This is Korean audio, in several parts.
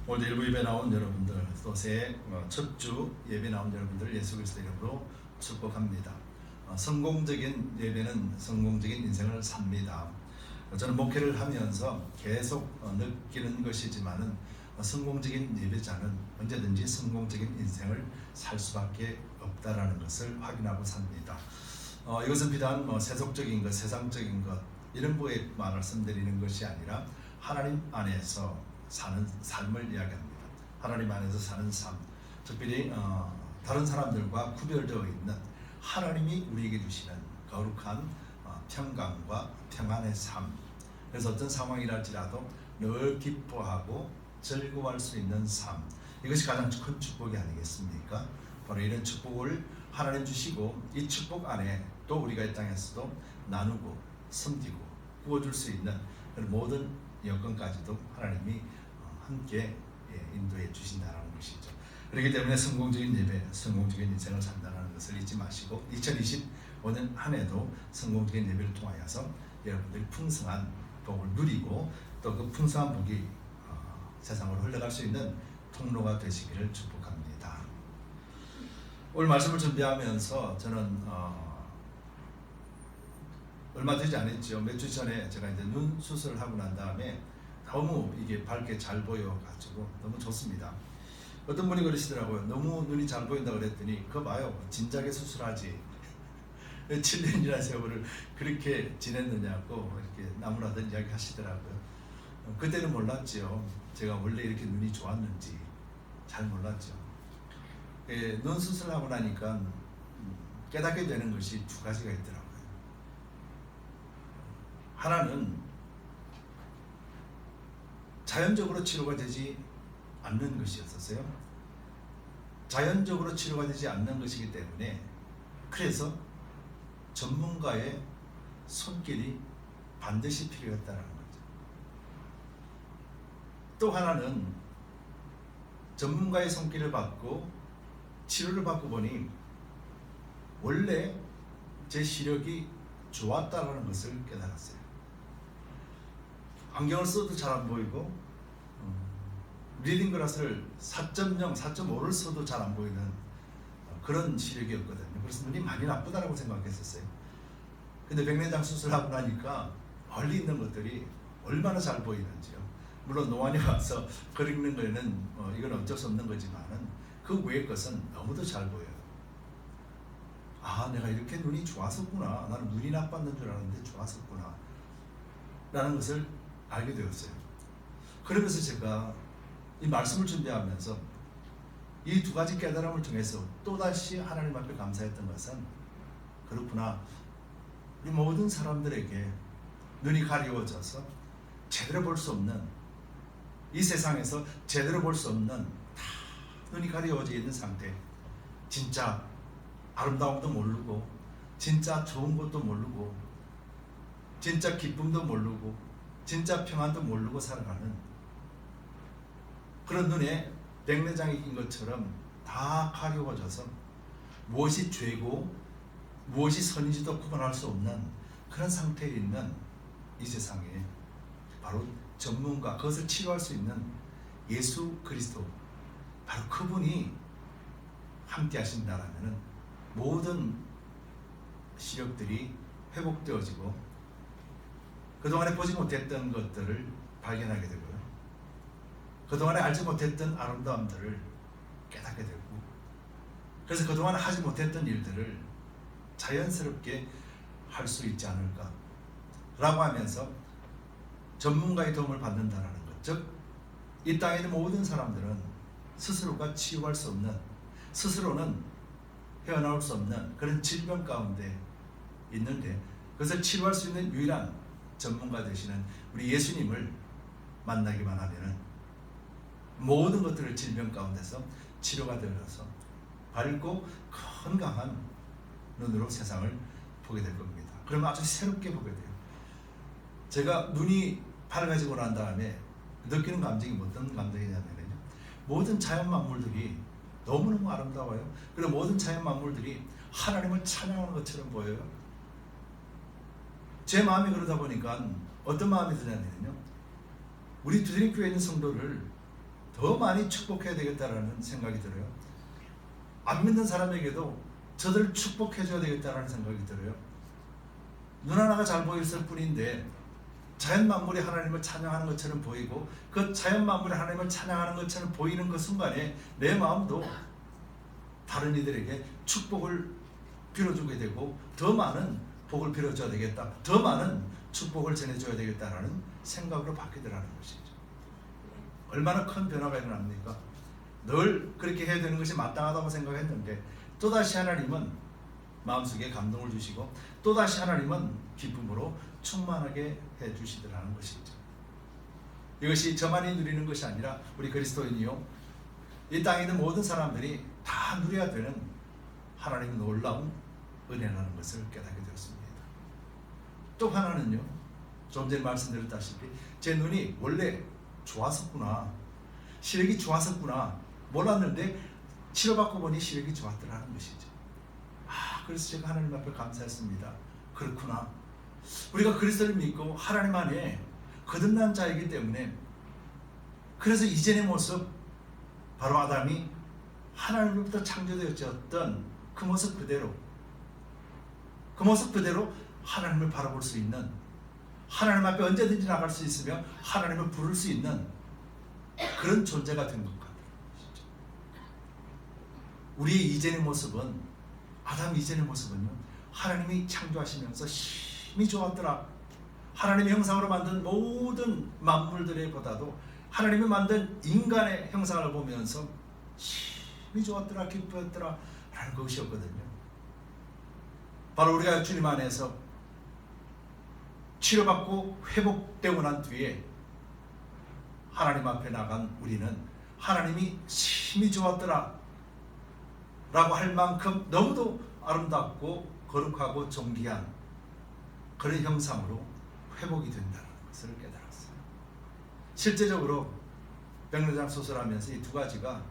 오늘 일부 예배 나온 여러분들, 또 새해 첫 주 예배 나온 여러분들 예수 그리스도 이름으로 축복합니다. 성공적인 예배는 성공적인 인생을 삽니다. 저는 목회를 하면서 계속 느끼는 것이지만은 성공적인 예배자는 언제든지 성공적인 인생을 살 수밖에 없다라는 것을 확인하고 삽니다. 이것은 비단 세속적인 것, 세상적인 것 이런 거에 말씀드리는 것이 아니라 하나님 안에서 사는 삶을 이야기합니다. 하나님 안에서 사는 삶, 특별히 다른 사람들과 구별되어 있는 하나님이 우리에게 주시는 거룩한 평강과 평안의 삶. 그래서 어떤 상황이랄지라도 늘 기뻐하고 즐거워할 수 있는 삶, 이것이 가장 큰 축복이 아니겠습니까? 바로 이런 축복을 하나님 주시고, 이 축복 안에 또 우리가 이 땅에서도 나누고 섬기고 구워줄 수 있는 모든 여건까지도 하나님이 함께 인도해 주신다는 것이죠. 그렇기 때문에 성공적인 예배, 성공적인 인생을 산다는 것을 잊지 마시고 2025년 한 해도 성공적인 예배를 통하여서 여러분들이 풍성한 복을 누리고 또 그 풍성한 복이 세상으로 흘러갈 수 있는 통로가 되시기를 축복합니다. 오늘 말씀을 준비하면서 저는 얼마 되지 않았죠. 몇 주 전에 제가 이제 눈 수술을 하고 난 다음에 너무 이게 밝게 잘 보여가지고 너무 좋습니다. 어떤 분이 그러시더라고요. 너무 눈이 잘 보인다 그랬더니 그거 봐요, 진작에 수술하지 7년이나 세월을 그렇게 지냈느냐고 이렇게 나무라든 이야기 하시더라고요. 그때는 몰랐죠. 제가 원래 이렇게 눈이 좋았는지 잘 몰랐죠. 눈 수술하고 나니까 깨닫게 되는 것이 두 가지가 있더라고요. 하나는 자연적으로 치료가 되지 않는 것이었어요. 자연적으로 치료가 되지 않는 것이기 때문에, 그래서 전문가의 손길이 반드시 필요했다는 거죠. 또 하나는 전문가의 손길을 받고 치료를 받고 보니 원래 제 시력이 좋았다는 것을 깨달았어요. 안경을 써도 잘 안 보이고 리딩 글라스를 4.0, 4.5를 써도 잘 안 보이는 그런 시력이었거든요. 그래서 눈이 많이 나쁘다고 생각했었어요. 근데 백내장 수술하고 나니까 멀리 있는 것들이 얼마나 잘 보이는지요. 물론 노안이 와서 그리는 거에는 이건 어쩔 수 없는 거지만은 그 외의 것은 너무도 잘 보여요. 아, 내가 이렇게 눈이 좋았었구나. 나는 눈이 나빴는 줄 알았는데 좋았었구나 라는 것을 알게 되었어요. 그러면서 제가 이 말씀을 준비하면서 이 두 가지 깨달음을 통해서 또다시 하나님 앞에 감사했던 것은, 그렇구나, 우리 모든 사람들에게 눈이 가리워져서 제대로 볼 수 없는, 이 세상에서 제대로 볼 수 없는 다 눈이 가리워져 있는 상태, 진짜 아름다움도 모르고 진짜 좋은 것도 모르고 진짜 기쁨도 모르고 진짜 평안도 모르고 살아가는 그런 눈에 백내장이 낀 것처럼 다 가려워져서 무엇이 죄고 무엇이 선인지도 구분할 수 없는 그런 상태에 있는 이 세상에 바로 전문가, 그것을 치료할 수 있는 예수 그리스도, 바로 그분이 함께 하신다라면 모든 시력들이 회복되어지고 그동안에 보지 못했던 것들을 발견하게 되고요. 그동안에 알지 못했던 아름다움들을 깨닫게 되고, 그래서 그동안 하지 못했던 일들을 자연스럽게 할 수 있지 않을까 라고 하면서 전문가의 도움을 받는다는 것, 즉 이 땅에 있는 모든 사람들은 스스로가 치유할 수 없는, 스스로는 헤어나올 수 없는 그런 질병 가운데 있는데, 그것을 치료할 수 있는 유일한 전문가 되시는 우리 예수님을 만나기만 하면은 모든 것들을 질병 가운데서 치료가 되어서 밝고 건강한 눈으로 세상을 보게 될 겁니다. 그러면 아주 새롭게 보게 돼요. 제가 눈이 밝아지고 난 다음에 느끼는 감정이 어떤 감정이냐면요, 모든 자연 만물들이 너무너무 아름다워요. 그리고 모든 자연 만물들이 하나님을 찬양하는 것처럼 보여요. 제 마음이 그러다 보니까 어떤 마음이 드냐면요, 우리 두드림교회에 있는 성도를 더 많이 축복해야 되겠다라는 생각이 들어요. 안 믿는 사람에게도 저들을 축복해줘야 되겠다라는 생각이 들어요. 눈 하나가 잘 보였을 뿐인데 자연 만물이 하나님을 찬양하는 것처럼 보이고 그 자연 만물이 하나님을 찬양하는 것처럼 보이는 그 순간에 내 마음도 다른 이들에게 축복을 빌어주게 되고 더 많은 복을 빌어줘야 되겠다, 더 많은 축복을 전해줘야 되겠다라는 생각으로 바뀌더라는 것이죠. 얼마나 큰 변화가 일어납니까? 늘 그렇게 해야 되는 것이 마땅하다고 생각했는데 또다시 하나님은 마음속에 감동을 주시고 또다시 하나님은 기쁨으로 충만하게 해주시더라는 것이죠. 이것이 저만이 누리는 것이 아니라 우리 그리스도인이요 이 땅에 있는 모든 사람들이 다 누려야 되는 하나님의 놀라운 은혜라는 것을 깨닫게 되었습니다. 또 하나는요, 좀 전에 말씀드렸다시피 제 눈이 원래 좋았었구나, 시력이 좋았었구나 몰랐는데 치료받고 보니 시력이 좋았더라는 것이죠. 그래서 제가 하나님 앞에 감사했습니다. 그렇구나, 우리가 그리스도를 믿고 하나님 안에 거듭난 자이기 때문에 그래서 이전의 모습, 바로 아담이 하나님으로부터 창조되었던 그 모습 그대로 하나님을 바라볼 수 있는, 하나님 앞에 언제든지 나갈 수 있으며 하나님을 부를 수 있는 그런 존재가 된 것 같아요. 우리의 이전의 모습은, 아담 이전의 모습은요, 하나님이 창조하시면서 심히 좋았더라. 하나님의 형상으로 만든 모든 만물들에 보다도 하나님이 만든 인간의 형상을 보면서 심히 좋았더라, 기쁘었더라 라는 것이었거든요. 바로 우리가 주님 안에서 치료받고 회복되고 난 뒤에 하나님 앞에 나간 우리는 하나님이 심히 좋았더라 라고 할 만큼 너무도 아름답고 거룩하고 존귀한 그런 형상으로 회복이 된다는 것을 깨달았어요. 실제적으로 백내장 수술하면서 이 두 가지가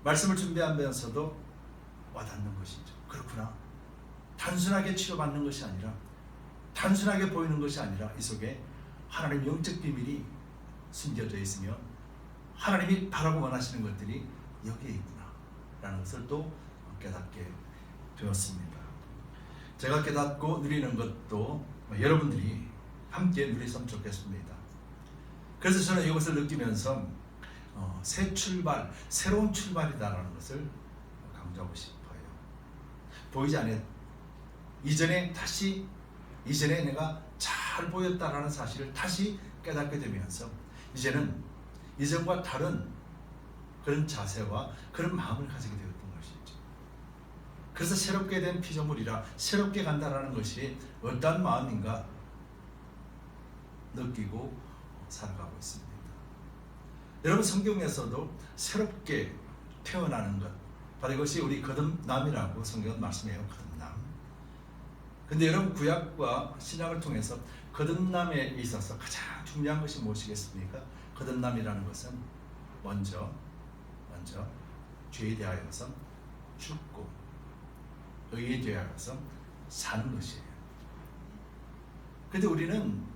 말씀을 준비하면서도 와닿는 것이죠. 그렇구나, 단순하게 치료받는 것이 아니라, 단순하게 보이는 것이 아니라 이 속에 하나님의 영적 비밀이 숨겨져 있으며 하나님이 바라고 원하시는 것들이 여기에 있구나 라는 것을 또 깨닫게 되었습니다. 제가 깨닫고 누리는 것도 여러분들이 함께 누리셨으면 좋겠습니다. 그래서 저는 이것을 느끼면서 새 출발, 새로운 출발이다라는 것을 강조하고 싶어요. 보이지 않았, 이전에 내가 잘 보였다라는 사실을 다시 깨닫게 되면서 이제는 이전과 다른 그런 자세와 그런 마음을 가지게 되었던 것이죠. 그래서 새롭게 된 피조물이라 새롭게 간다라는 것이 어떤 마음인가 느끼고 살아가고 있습니다. 여러분, 성경에서도 새롭게 태어나는 것, 바로 이것이 우리 거듭남이라고 성경은 말씀해요. 거듭남. 근데 여러분, 구약과 신약을 통해서 거듭남에 있어서 가장 중요한 것이 무엇이겠습니까? 거듭남이라는 것은 먼저 죄에 대하여서 죽고 의에 대하여서 사는 것이에요. 근데 우리는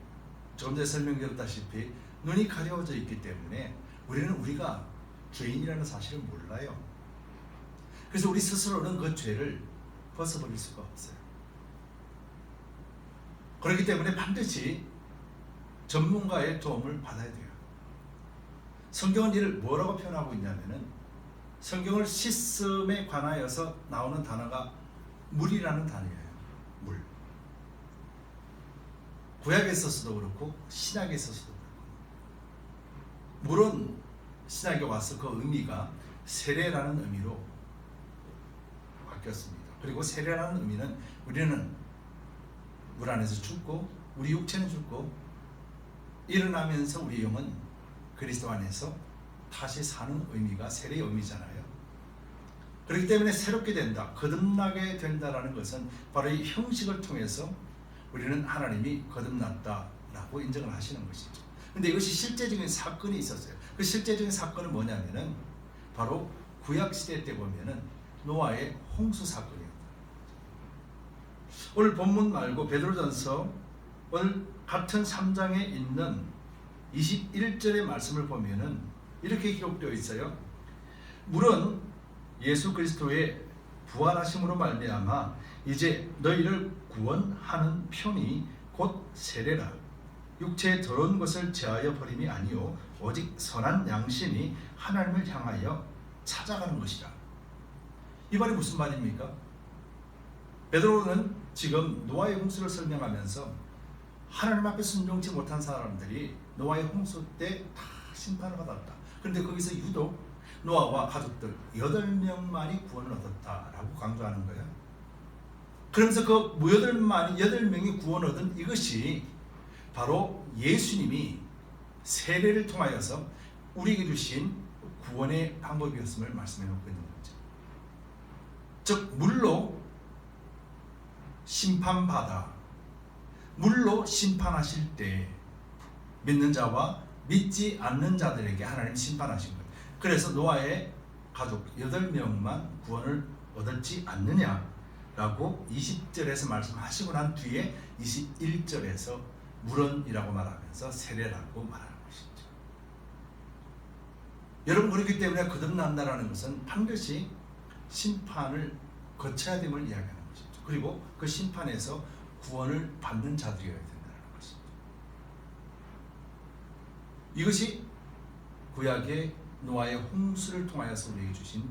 조금 전에 설명드렸다시피 눈이 가려워져 있기 때문에 우리가 죄인이라는 사실을 몰라요. 그래서 우리 스스로는 그 죄를 벗어버릴 수가 없어요. 그렇기 때문에 반드시 전문가의 도움을 받아야 돼요. 성경은 이를 뭐라고 표현하고 있냐면은, 성경을 씻음에 관하여서 나오는 단어가 물이라는 단어예요. 물. 구약에 있어서도 그렇고 신약에 있어서도 그렇고, 물은 신약에 와서 그 의미가 세례라는 의미로 바뀌었습니다. 그리고 세례라는 의미는 우리는 물 안에서 죽고 우리 육체는 죽고 일어나면서 우리 영은 그리스도 안에서 다시 사는 의미가 세례의 의미잖아요. 그렇기 때문에 새롭게 된다, 거듭나게 된다라는 것은 바로 이 형식을 통해서 우리는 하나님이 거듭났다라고 인정을 하시는 것이죠. 근데 이것이 실제적인 사건이 있었어요. 그 실제적인 사건은 뭐냐면은 바로 구약 시대 때 보면은 노아의 홍수 사건이었다. 오늘 본문 말고 베드로전서 오늘 같은 3장에 있는 21절의 말씀을 보면은 이렇게 기록되어 있어요. 물은 예수 그리스도의 부활하심으로 말미암아 이제 너희를 구원하는 편이 곧 세례라. 육체의 더러운 것을 제하여 버림이 아니요 오직 선한 양심이 하나님을 향하여 찾아가는 것이라. 이 말이 무슨 말입니까? 베드로는 지금 노아의 홍수를 설명하면서 하나님 앞에 순종치 못한 사람들이 노아의 홍수 때 다 심판을 받았다. 그런데 거기서 유독 노아와 가족들 8명만이 구원을 얻었다라고 강조하는 거예요. 그러면서 그 8명이 구원을 얻은 이것이 바로 예수님이 세례를 통하여서 우리에게 주신 구원의 방법이었음을 말씀해 놓고 있는 거죠. 즉 물로 심판받아 물로 심판하실 때 믿는 자와 믿지 않는 자들에게 하나님 심판하신 거예요. 그래서 노아의 가족 8명만 구원을 얻었지 않느냐라고 20절에서 말씀하시고 난 뒤에 21절에서 물론이라고 말하면서 세례라고 말하는 것이죠. 여러분, 그렇기 때문에 거듭난다라는 것은 반드시 심판을 거쳐야 됨을 이야기하는 것이죠. 그리고 그 심판에서 구원을 받는 자들이어야 된다는 것이죠. 이것이 구약의 노아의 홍수를 통하여서 우리에게 주신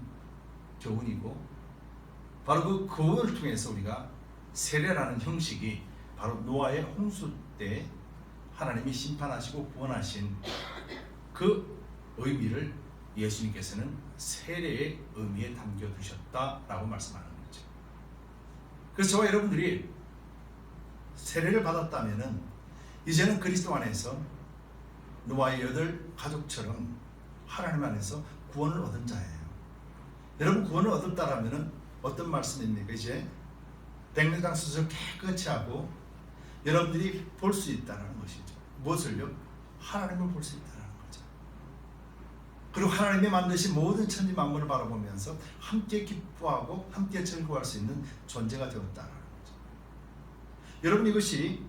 교훈이고, 바로 그 교훈을 통해서 우리가 세례라는 형식이 바로 노아의 홍수 때 하나님이 심판하시고 구원하신 그 의미를 예수님께서는 세례의 의미에 담겨두셨다라고 말씀하는 거죠. 그래서 저와 여러분들이 세례를 받았다면 이제는 그리스도 안에서 노아의 8가족처럼 하나님 안에서 구원을 얻은 자예요. 여러분, 구원을 얻었다라면 어떤 말씀입니까? 이제 백내장 수술 깨끗이 하고 여러분들이 볼 수 있다는 것이죠. 무엇을요? 하나님을 볼 수 있다는 거죠. 그리고 하나님이 만드신 모든 천지 만물을 바라보면서 함께 기뻐하고 함께 즐거워할 수 있는 존재가 되었다는 거죠. 여러분, 이것이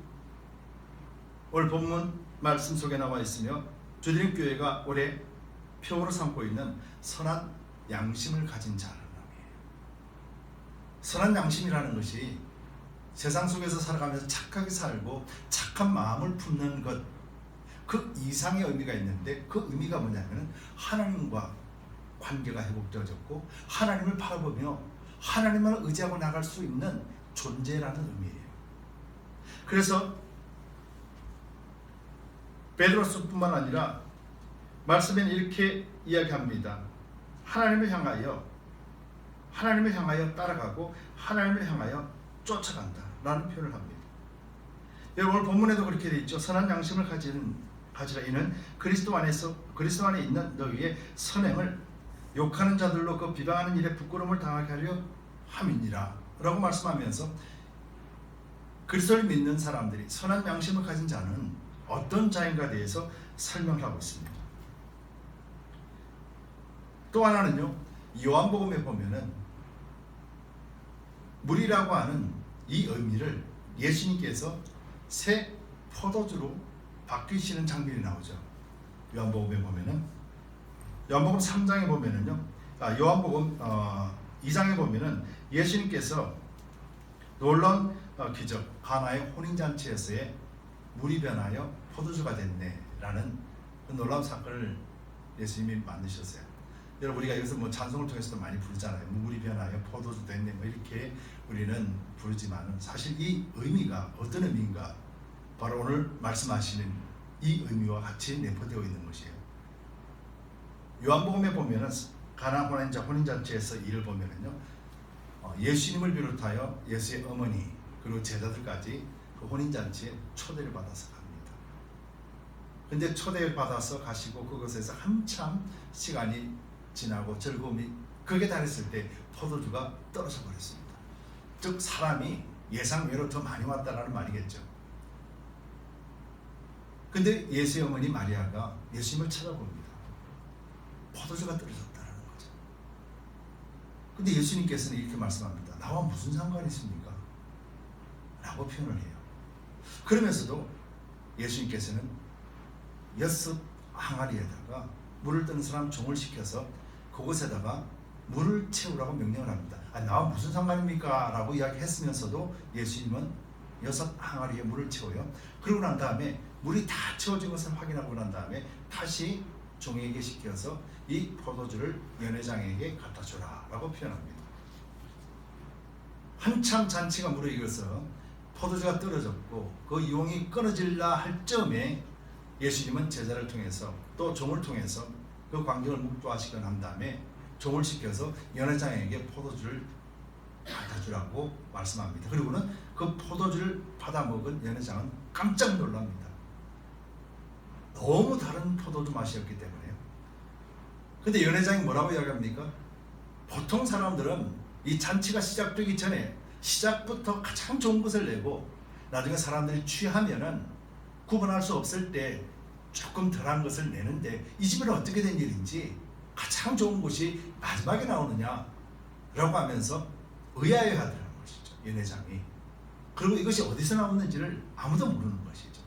오늘 본문 말씀 속에 나와 있으며 주님 교회가 올해 표어로 삼고 있는 선한 양심을 가진 자라는 의미예요. 선한 양심이라는 것이 세상 속에서 살아가면서 착하게 살고 착한 마음을 품는 것, 그 이상의 의미가 있는데, 그 의미가 뭐냐면 하나님과 관계가 회복되어졌고 하나님을 바라보며 하나님을 의지하고 나갈 수 있는 존재라는 의미예요. 그래서 베드로서뿐만 아니라 말씀에는 이렇게 이야기합니다. 하나님을 향하여 따라가고 하나님을 향하여 쫓아간다 라는 표현을 합니다. 여러분, 오늘 본문에도 그렇게 되어 있죠. 선한 양심을 가지라. 이는 그리스도 안에 있는 너희의 선행을 욕하는 자들로 그 비방하는 일에 부끄러움을 당하게 하려 함이니라 라고 말씀하면서 그리스도를 믿는 사람들이, 선한 양심을 가진 자는 어떤 자인가에 대해서 설명을 하고 있습니다. 또 하나는요, 요한복음에 보면은 물이라고 하는 이 의미를 예수님께서 새 포도주로 바뀌시는 장면이 나오죠. 요한복음에 보면은, 요한복음 3장에 보면은요, 요한복음 2장에 보면은 예수님께서 놀라운 기적, 가나의 혼인잔치에서의 물이 변하여 포도주가 됐네라는 그 놀라운 사건을 예수님이 만드셨어요. 여러분, 우리가 여기서 뭐 찬송을 통해서도 많이 부르잖아요. 물이 변하여 포도주 됐네, 뭐 이렇게 우리는 부르지만 사실 이 의미가 어떤 의미인가, 바로 오늘 말씀하시는 이 의미와 같이 내포되어 있는 것이에요. 요한복음에 보면은 가나 혼인잔치에서 이를 보면은요, 예수님을 비롯하여 예수의 어머니 그리고 제자들까지 그 혼인잔치에 초대를 받아서 갑니다. 근데 초대를 받아서 가시고 그곳에서 한참 시간이 지나고 즐거움이 극에 달했을 때 포도주가 떨어져 버렸습니다. 즉 사람이 예상외로 더 많이 왔다라는 말이겠죠. 근데 예수의 어머니 마리아가 예수님을 쳐다봅니다. 포도주가 떨어졌다는 거죠. 근데 예수님께서는 이렇게 말씀합니다. 나와 무슨 상관이 있습니까? 라고 표현을 해요. 그러면서도 예수님께서는 6 항아리에다가 물을 뜨는 사람 종을 시켜서 그곳에다가 물을 채우라고 명령을 합니다. 나와 무슨 상관입니까? 라고 이야기했으면서도 예수님은 6 항아리에 물을 채워요. 그러고 난 다음에 물이 다 채워진 것을 확인하고 난 다음에 다시 종에게 시켜서 이 포도주를 연회장에게 갖다 주라 라고 표현합니다. 한참 잔치가 무르익어서 포도주가 떨어졌고 그 용이 끊어질라 할 즈음에 예수님은 제자를 통해서 또 종을 통해서 그 광경을 묵도하시고 난 다음에 종을 시켜서 연회장에게 포도주를 갖다 주라고 말씀합니다. 그리고는 그 포도주를 받아 먹은 연회장은 깜짝 놀랍니다. 너무 다른 포도주 맛이었기 때문에요. 근데 연회장이 뭐라고 이야기합니까? 보통 사람들은 이 잔치가 시작되기 전에 시작부터 가장 좋은 것을 내고 나중에 사람들이 취하면은 구분할 수 없을 때 조금 덜한 것을 내는데 이 집은 어떻게 된 일인지 가장 좋은 것이 마지막에 나오느냐 라고 하면서 의아해하더라는 것이죠. 연회장이. 그리고 이것이 어디서 나오는지를 아무도 모르는 것이죠.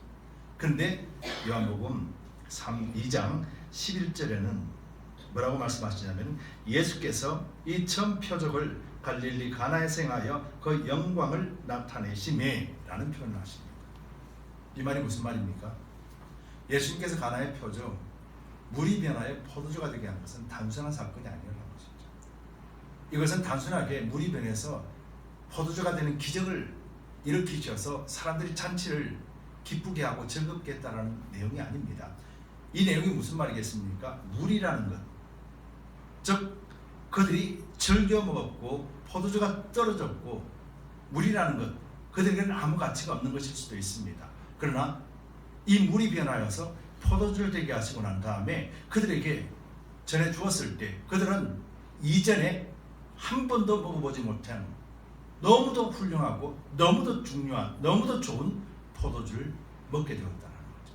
그런데 요한복음 2장 11절에는 뭐라고 말씀하시냐면 예수께서 이 천 표적을 갈릴리 가나에서 행하여 그 영광을 나타내시매 라는 표현을 하십니다. 이 말이 무슨 말입니까? 예수님께서 가나의 표적, 물이 변하여 포도주가 되게 한 것은 단순한 사건이 아니라는 것이죠. 이것은 단순하게 물이 변해서 포도주가 되는 기적을 일으키셔서 사람들이 잔치를 기쁘게 하고 즐겁게 했다는 내용이 아닙니다. 이 내용이 무슨 말이겠습니까? 물이라는 것, 즉 그들이 즐겨 먹었고 포도주가 떨어졌고 물이라는 것, 그들에게는 아무 가치가 없는 것일 수도 있습니다. 그러나 이 물이 변하여서 포도주를 되게 하시고 난 다음에 그들에게 전해 주었을 때 그들은 이전에 한 번도 먹어보지 못한 너무도 훌륭하고 너무도 중요한 너무도 좋은 포도주를 먹게 되었다는 거죠.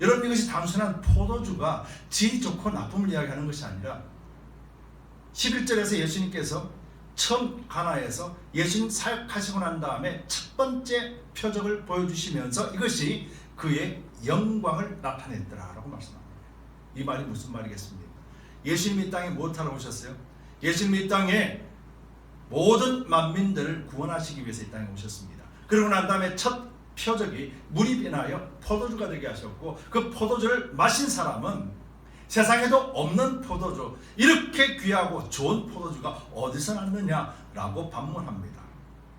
여러분, 이것이 단순한 포도주가 질이 좋고 나쁨을 이야기하는 것이 아니라 11절에서 예수님께서 처음 가나에서 예수님 사역하시고 난 다음에 첫 번째 표적을 보여주시면서 이것이 그의 영광을 나타냈더라라고 말씀합니다. 이 말이 무슨 말이겠습니까? 예수님이 이 땅에 무엇하러 오셨어요? 예수님이 이 땅에 모든 만민들을 구원하시기 위해서 이 땅에 오셨습니다. 그러고 난 다음에 첫 표적이 물이 변하여 포도주가 되게 하셨고 그 포도주를 마신 사람은 세상에도 없는 포도주, 이렇게 귀하고 좋은 포도주가 어디서 났느냐라고 반문합니다.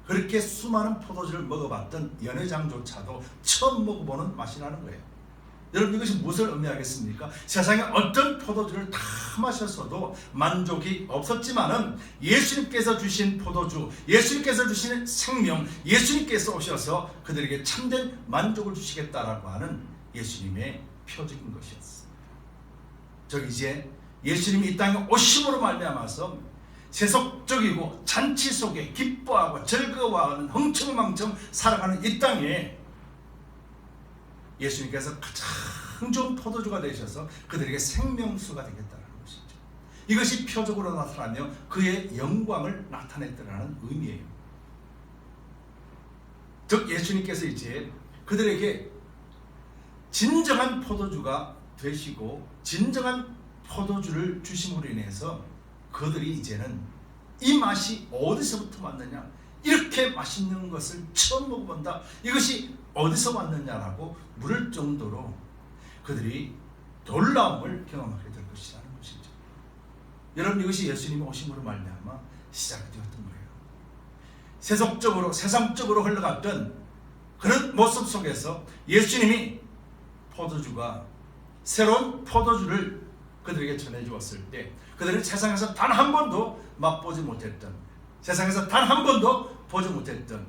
그렇게 수많은 포도주를 먹어봤던 연회장조차도 처음 먹어보는 맛이 나는 거예요. 여러분, 이것이 무엇을 의미하겠습니까? 세상에 어떤 포도주를 다 마셨어도 만족이 없었지만은 예수님께서 주신 포도주, 예수님께서 주신 생명, 예수님께서 오셔서 그들에게 참된 만족을 주시겠다라고 하는 예수님의 표적인 것이었습니다. 즉 이제 예수님이 이 땅에 오심으로 말미암아서 세속적이고 잔치 속에 기뻐하고 즐거워하는 흥청망청 살아가는 이 땅에 예수님께서 가장 좋은 포도주가 되셔서 그들에게 생명수가 되겠다는 것이죠. 이것이 표적으로 나타나며 그의 영광을 나타냈다는 의미예요. 즉 예수님께서 이제 그들에게 진정한 포도주가 되시고 진정한 포도주를 주심으로 인해서 그들이 이제는 이 맛이 어디서부터 왔느냐, 이렇게 맛있는 것을 처음 먹어본다, 이것이 어디서 왔느냐라고 물을 정도로 그들이 놀라움을 경험하게 될 것이라는 것이죠. 여러분, 이것이 예수님이 오심으로 말미암아 시작이 되었던 거예요. 세속적으로 세상적으로 흘러갔던 그런 모습 속에서 예수님이 포도주가 새로운 포도주를 그들에게 전해주었을 때 그들은 세상에서 단 한 번도 맛보지 못했던, 세상에서 단 한 번도 보지 못했던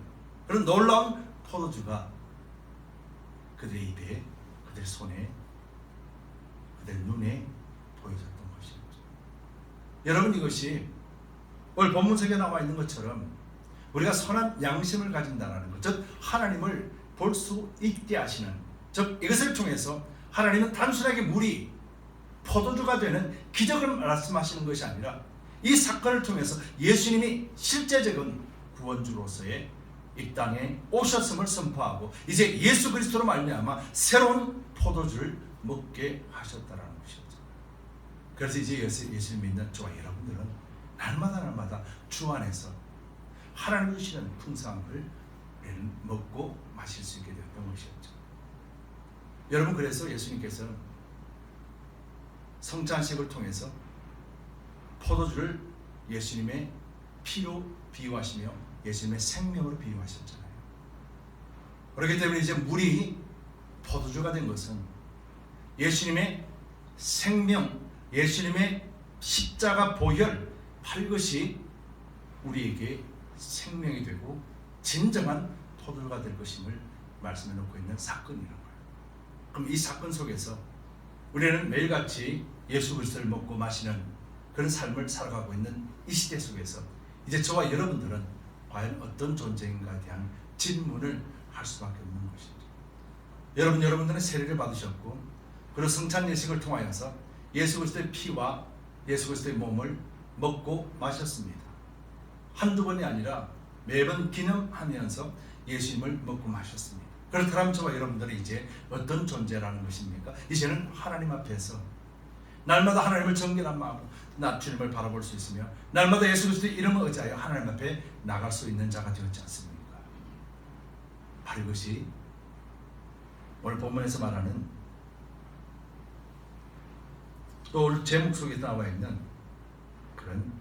그런 놀라운 포도주가 그들의 입에, 그들의 손에, 그들의 눈에 보여졌던 것입니다. 여러분, 이것이 오늘 본문 속에 나와 있는 것처럼 우리가 선한 양심을 가진다는 것, 즉 하나님을 볼 수 있게 하시는, 즉 이것을 통해서 하나님은 단순하게 물이 포도주가 되는 기적을 말씀하시는 것이 아니라 이 사건을 통해서 예수님이 실제적인 구원주로서의 이 땅에 오셨음을 선포하고 이제 예수 그리스도로 말미암아 새로운 포도주를 먹게 하셨다는 것입니다. 그래서 이제 예수 믿는 저와 여러분들은 날마다 주 안에서 하나님 주시는 풍성을 먹고 마실 수 있게 되었던 것이었죠. 여러분, 그래서 예수님께서는 성찬식을 통해서 포도주를 예수님의 피로 비유하시며 예수님의 생명으로 비유하셨잖아요. 그렇기 때문에 이제 물이 포도주가 된 것은 예수님의 생명, 예수님의 십자가 보혈, 이것이 우리에게 생명이 되고 진정한 포도주가 될 것임을 말씀해 놓고 있는 사건이라는 거예요. 그럼 이 사건 속에서 우리는 매일같이 예수 그리스도를 먹고 마시는 그런 삶을 살아가고 있는 이 시대 속에서 이제 저와 여러분들은 과연 어떤 존재인가에 대한 질문을 할 수밖에 없는 것이죠. 여러분들은 세례를 받으셨고 그리고 성찬 예식을 통하여서 예수 그리스도의 피와 예수 그리스도의 몸을 먹고 마셨습니다. 한두 번이 아니라 매번 기념하면서 예수님을 먹고 마셨습니다. 그렇다면 저와 여러분들은 이제 어떤 존재라는 것입니까? 이제는 하나님 앞에서 날마다 하나님을 정결한 마음으로 주님을 바라볼 수 있으며 날마다 예수 그리스도의 이름을 의지하여 하나님 앞에 나갈 수 있는 자가 되었지 않습니까? 바로 이것이 오늘 본문에서 말하는 또 오늘 제목 속에 나와 있는 그런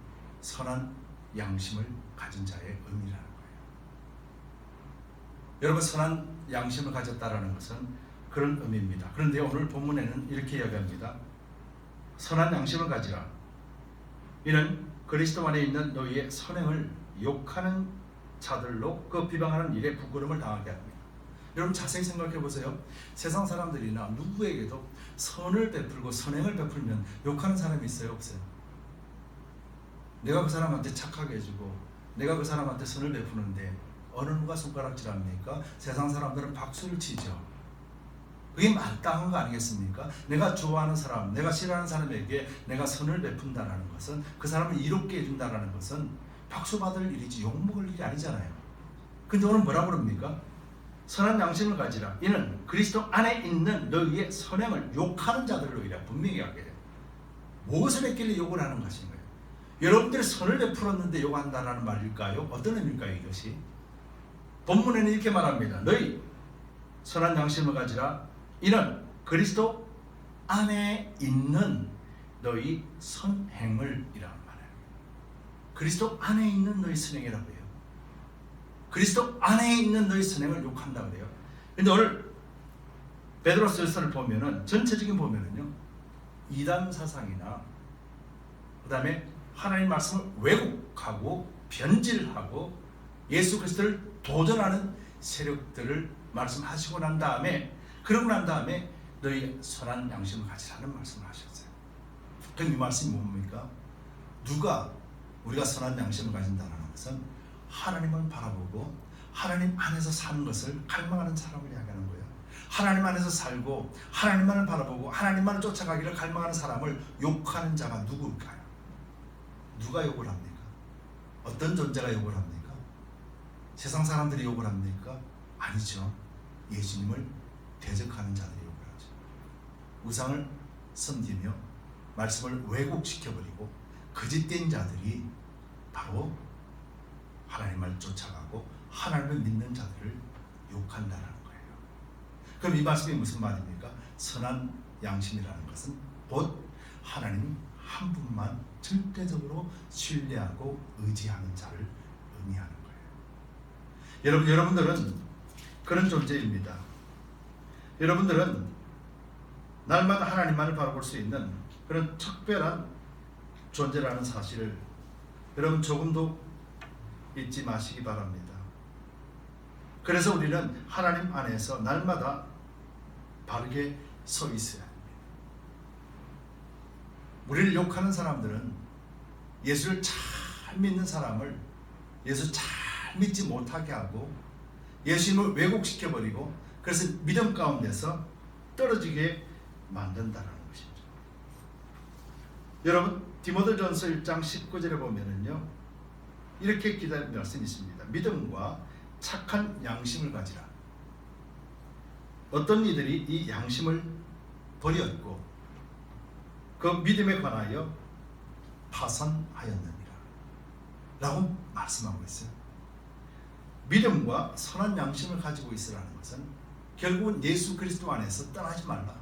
선한 양심을 가진 자의 의미라는 거예요. 여러분, 선한 양심을 가졌다라는 것은 그런 의미입니다. 그런데 오늘 본문에는 이렇게 이야기합니다. 선한 양심을 가지라. 이는 그리스도 안에 있는 너희의 선행을 욕하는 자들로 그 비방하는 일에 부끄러움을 당하게 합니다. 여러분, 자세히 생각해 보세요. 세상 사람들이나 누구에게도 선을 베풀고 선행을 베풀면 욕하는 사람이 있어요, 없어요? 내가 그 사람한테 착하게 해주고 내가 그 사람한테 선을 베푸는데 어느 누가 손가락질합니까? 세상 사람들은 박수를 치죠. 그게 마땅한 거 아니겠습니까? 내가 좋아하는 사람, 내가 싫어하는 사람에게 내가 선을 베푼다는 것은 그 사람을 이롭게 해준다는 것은 박수 받을 일이지 욕먹을 일이 아니잖아요. 근데 오늘 뭐라 그럽니까? 선한 양심을 가지라. 이는 그리스도 안에 있는 너희의 선행을 욕하는 자들로 이라 분명히 하게 돼요. 무엇을 했길래 욕을 하는 것인가요? 여러분들이 선을 베풀었는데 욕한다는 말일까요? 어떤 의미일까요, 이것이? 본문에는 이렇게 말합니다. 너희 선한 양심을 가지라. 이는 그리스도 안에 있는 너희 선행을 이라는 말이에요. 그리스도 안에 있는 너희 선행이라고 해요. 그리스도 안에 있는 너희 선행을 욕한다고 해요. 근데 오늘 베드로서를 보면은 전체적인 보면은요, 이단 사상이나 그 다음에 하나님 말씀을 왜곡하고 변질하고 예수 그리스도를 도전하는 세력들을 말씀하시고 난 다음에, 그러고 난 다음에 너희 선한 양심을 가지라는 말씀을 하셨어요. 그럼 이 말씀이 뭡니까? 누가 우리가 선한 양심을 가진다는 것은 하나님을 바라보고 하나님 안에서 사는 것을 갈망하는 사람을 이야기하는 거예요. 하나님 안에서 살고 하나님만을 바라보고 하나님만을 쫓아가기를 갈망하는 사람을 욕하는 자가 누구일까요? 누가 욕을 합니까? 어떤 존재가 욕을 합니까? 세상 사람들이 욕을 합니까? 아니죠. 예수님을 대적하는 자들이 욕을 하죠. 우상을 섬기며 말씀을 왜곡시켜버리고 거짓된 자들이 바로 하나님을 쫓아가고 하나님을 믿는 자들을 욕한다는 거예요. 그럼 이 말씀이 무슨 말입니까? 선한 양심이라는 것은 곧 하나님 한 분만 절대적으로 신뢰하고 의지하는 자를 의미하는 거예요. 여러분들은 그런 존재입니다. 여러분들은 날마다 하나님만을 바라볼 수 있는 그런 특별한 존재라는 사실을 여러분 조금도 잊지 마시기 바랍니다. 그래서 우리는 하나님 안에서 날마다 바르게 서 있어야 합니다. 우리를 욕하는 사람들은 예수를 잘 믿는 사람을 예수 잘 믿지 못하게 하고 예수님을 왜곡시켜버리고 그래서 믿음 가운데서 떨어지게 만든다는 것이죠. 여러분, 디모데전서 1장 19절에 보면은요, 이렇게 기다리는 말씀이 있습니다. 믿음과 착한 양심을 가지라. 어떤 이들이 이 양심을 버렸고 그 믿음에 관하여 파산하였느니라 라고 말씀하고 있어요. 믿음과 선한 양심을 가지고 있으라는 것은 결국은 예수 그리스도 안에서 떠나지 말라,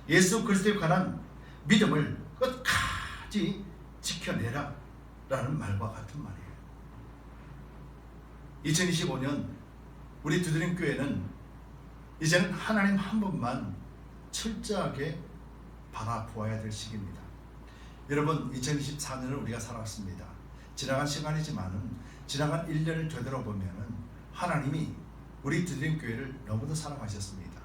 예수 그리스도에 관한 믿음을 끝까지 지켜내라 라는 말과 같은 말이에요. 2025년 우리 두드림 교회는 이제는 하나님 한 분만 철저하게 바라보아야 될 시기입니다. 여러분, 2024년을 우리가 살았습니다. 지나간 시간이지만은 지나간 1년을 되돌아보면은 하나님이 우리 두드림 교회를 너무도 사랑하셨습니다.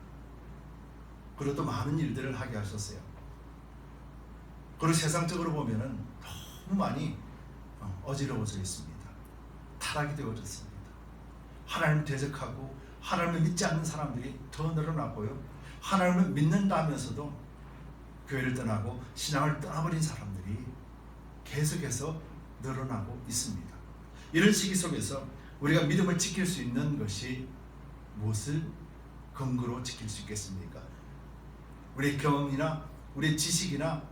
그리고 또 많은 일들을 하게 하셨어요. 그리고 세상적으로 보면은 너무 많이 어지러워져 있습니다. 타락이 되어졌습니다. 하나님을 대적하고 하나님을 믿지 않는 사람들이 더 늘어나고요, 하나님을 믿는다면서도 교회를 떠나고 신앙을 떠나버린 사람들이 계속해서 늘어나고 있습니다. 이런 시기 속에서 우리가 믿음을 지킬 수 있는 것이 무엇을 근거로 지킬 수 있겠습니까? 우리 경험이나 우리 지식이나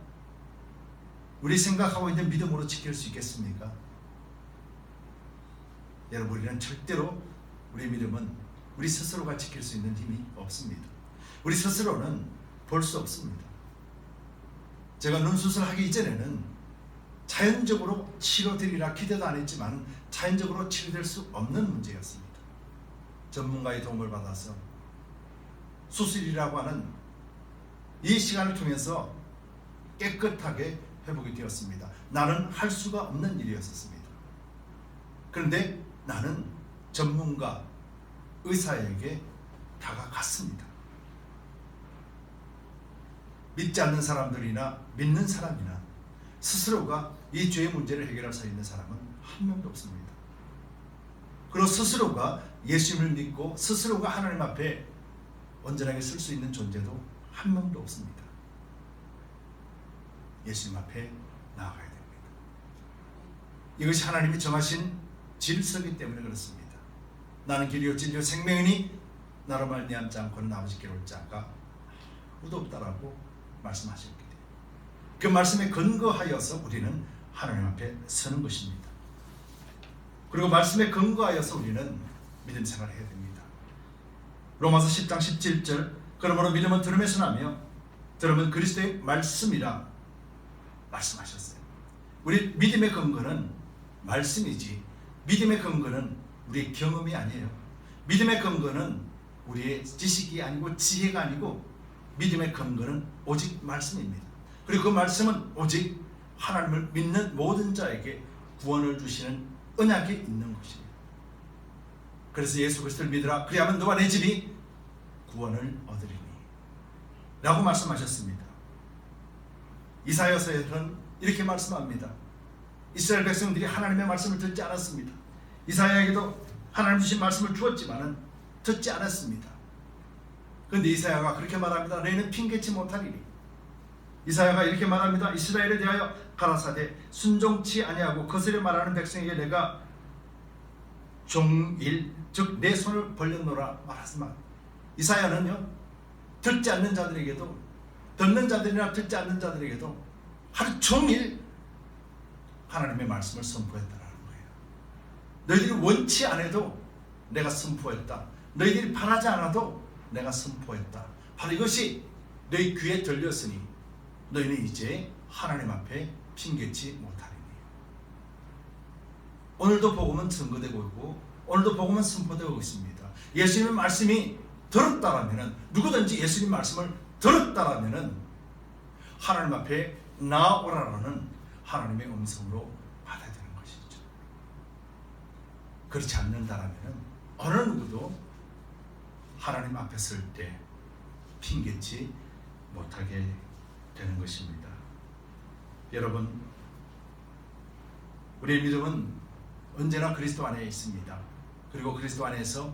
우리 생각하고 있는 믿음으로 지킬 수 있겠습니까? 여러분, 우리는 절대로 우리 믿음은 우리 스스로가 지킬 수 있는 힘이 없습니다. 우리 스스로는 볼 수 없습니다. 제가 눈 수술하기 이전에는 자연적으로 치료되리라 기대도 안 했지만 자연적으로 치료될 수 없는 문제였습니다. 전문가의 도움을 받아서 수술이라고 하는 이 시간을 통해서 깨끗하게 회복이 되었습니다. 나는 할 수가 없는 일이었습니다. 그런데 나는 전문가, 의사에게 다가갔습니다. 믿지 않는 사람들이나 믿는 사람이나 스스로가 이 죄의 문제를 해결할 수 있는 사람은 한 명도 없습니다. 그리고 스스로가 예수님을 믿고 스스로가 하나님 앞에 온전하게 쓸 수 있는 존재도 한 명도 없습니다. 예수님 앞에 나아가야 됩니다. 이것이 하나님이 정하신 질서이기 때문에 그렇습니다. 나는 길이요 진리요 생명이니 나로 말미암지 않고는 아버지께로 올 자가 아무도 없다라고 말씀하셨기 때문에 그 말씀에 근거하여서 우리는 하나님 앞에 서는 것입니다. 그리고 말씀에 근거하여서 우리는 믿음 생활을 해야 됩니다. 로마서 10장 17절 그러므로 믿음은 들음에서 나며 들음은 그리스도의 말씀이라 말씀하셨어요. 우리 믿음의 근거는 말씀이지 믿음의 근거는 우리의 경험이 아니에요. 믿음의 근거는 우리의 지식이 아니고 지혜가 아니고 믿음의 근거는 오직 말씀입니다. 그리고 그 말씀은 오직 하나님을 믿는 모든 자에게 구원을 주시는 언약이 있는 것입니다. 그래서 예수 그리스도를 믿으라 그리하면 너와 내 집이 구원을 얻으리니 라고 말씀하셨습니다. 이사야서에서는 이렇게 말씀합니다. 이스라엘 백성들이 하나님의 말씀을 듣지 않았습니다. 이사야에게도 하나님 주신 말씀을 주었지만 듣지 않았습니다. 그런데 이사야가 그렇게 말합니다. 너희는 핑계치 못하리니. 이사야가 이렇게 말합니다. 이스라엘에 대하여 가라사대 순종치 아니하고 거스려 말하는 백성에게 내가 종일 즉 내 손을 벌려놓으라 말하지만 이사야는요 듣지 않는 자들에게도 듣는 자들이나 듣지 않는 자들에게도 하루 종일 하나님의 말씀을 선포했다라는 거예요. 너희들이 원치 않아도 내가 선포했다. 너희들이 바라지 않아도 내가 선포했다. 바로 이것이 너희 귀에 들렸으니 너희는 이제 하나님 앞에 핑계치 못하리니. 오늘도 복음은 증거되고 있고 오늘도 복음은 선포되고 있습니다. 예수님의 말씀이 들었다라면 누구든지 예수님 말씀을 들었다라면 하나님 앞에 나오라라는 하나님의 음성으로 받아야 되는 것이죠. 그렇지 않는다라면 어느 누구도 하나님 앞에 설 때 핑계치 못하게 되는 것입니다. 여러분, 우리의 믿음은 언제나 그리스도 안에 있습니다. 그리고 그리스도 안에서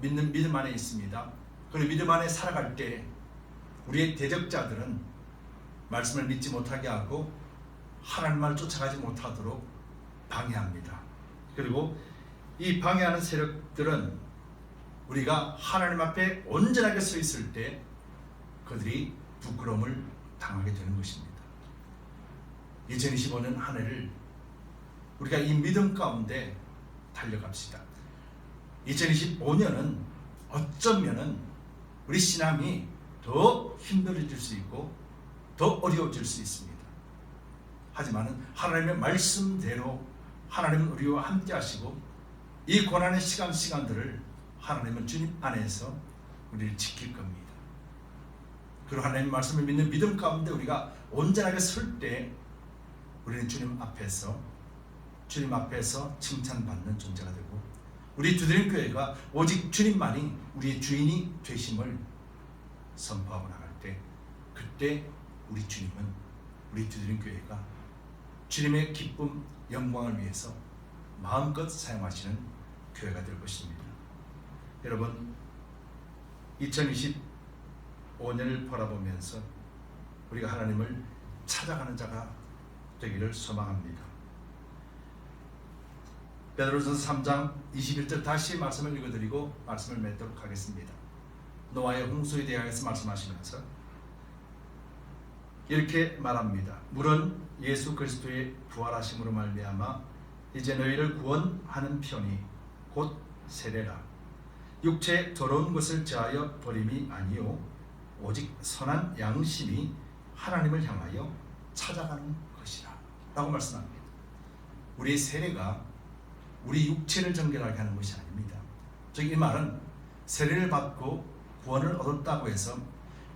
믿는 믿음 안에 있습니다. 그리고 믿음 안에 살아갈 때 우리의 대적자들은 말씀을 믿지 못하게 하고 하나님 말을 쫓아가지 못하도록 방해합니다. 그리고 이 방해하는 세력들은 우리가 하나님 앞에 온전하게 서 있을 때 그들이 부끄러움을 당하게 되는 것입니다. 2025년 한 해를 우리가 이 믿음 가운데 달려갑시다. 2025년은 어쩌면은 우리 신앙이 더 힘들어질 수 있고 더 어려워질 수 있습니다. 하지만 하나님의 말씀대로 하나님은 우리와 함께 하시고 이 고난의 시간들을 하나님은 주님 안에서 우리를 지킬 겁니다. 그리고 하나님의 말씀을 믿는 믿음 가운데 우리가 온전하게 설 때 우리는 주님 앞에서 칭찬받는 존재가 되고 우리 두드림 교회가 오직 주님만이 우리의 주인이 되심을 선포하고 나갈 때 그때 우리 주님은 우리 두드림 교회가 주님의 기쁨, 영광을 위해서 마음껏 사용하시는 교회가 될 것입니다. 여러분 2025년을 바라보면서 우리가 하나님을 찾아가는 자가 되기를 소망합니다. 베드로전서 3장 21절 다시 말씀을 읽어드리고 말씀을 맺도록 하겠습니다. 노아의 홍수에 대하여서 말씀하시면서 이렇게 말합니다. 물은 예수 그리스도의 부활하심으로 말미암아 이제 너희를 구원하는 편이 곧 세례라. 육체의 더러운 것을 제하여 버림이 아니요 오직 선한 양심이 하나님을 향하여 찾아가는 것이라 라고 말씀합니다. 우리의 세례가 우리 육체를 정결하게 하는 것이 아닙니다. 즉 이 말은 세례를 받고 구원을 얻었다고 해서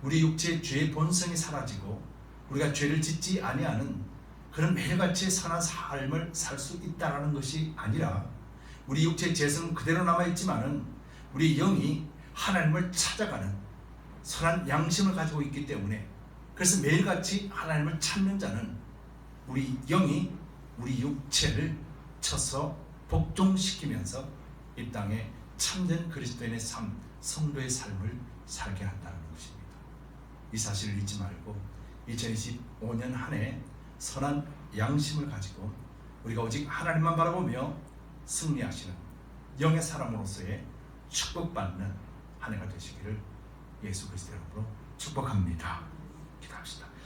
우리 육체의 죄의 본성이 사라지고 우리가 죄를 짓지 아니하는 그런 매일같이 선한 삶을 살 수 있다는 것이 아니라 우리 육체의 죄성은 그대로 남아있지만은 우리 영이 하나님을 찾아가는 선한 양심을 가지고 있기 때문에 그래서 매일같이 하나님을 찾는 자는 우리 영이 우리 육체를 쳐서 복종시키면서 이 땅에 참된 그리스도인의 삶, 성도의 삶을 살게 한다는 것입니다. 이 사실을 잊지 말고 2025년 한 해 선한 양심을 가지고 우리가 오직 하나님만 바라보며 승리하시는 영의 사람으로서의 축복받는 한 해가 되시기를 예수 그리스도의 이름으로 축복합니다. 기도합시다.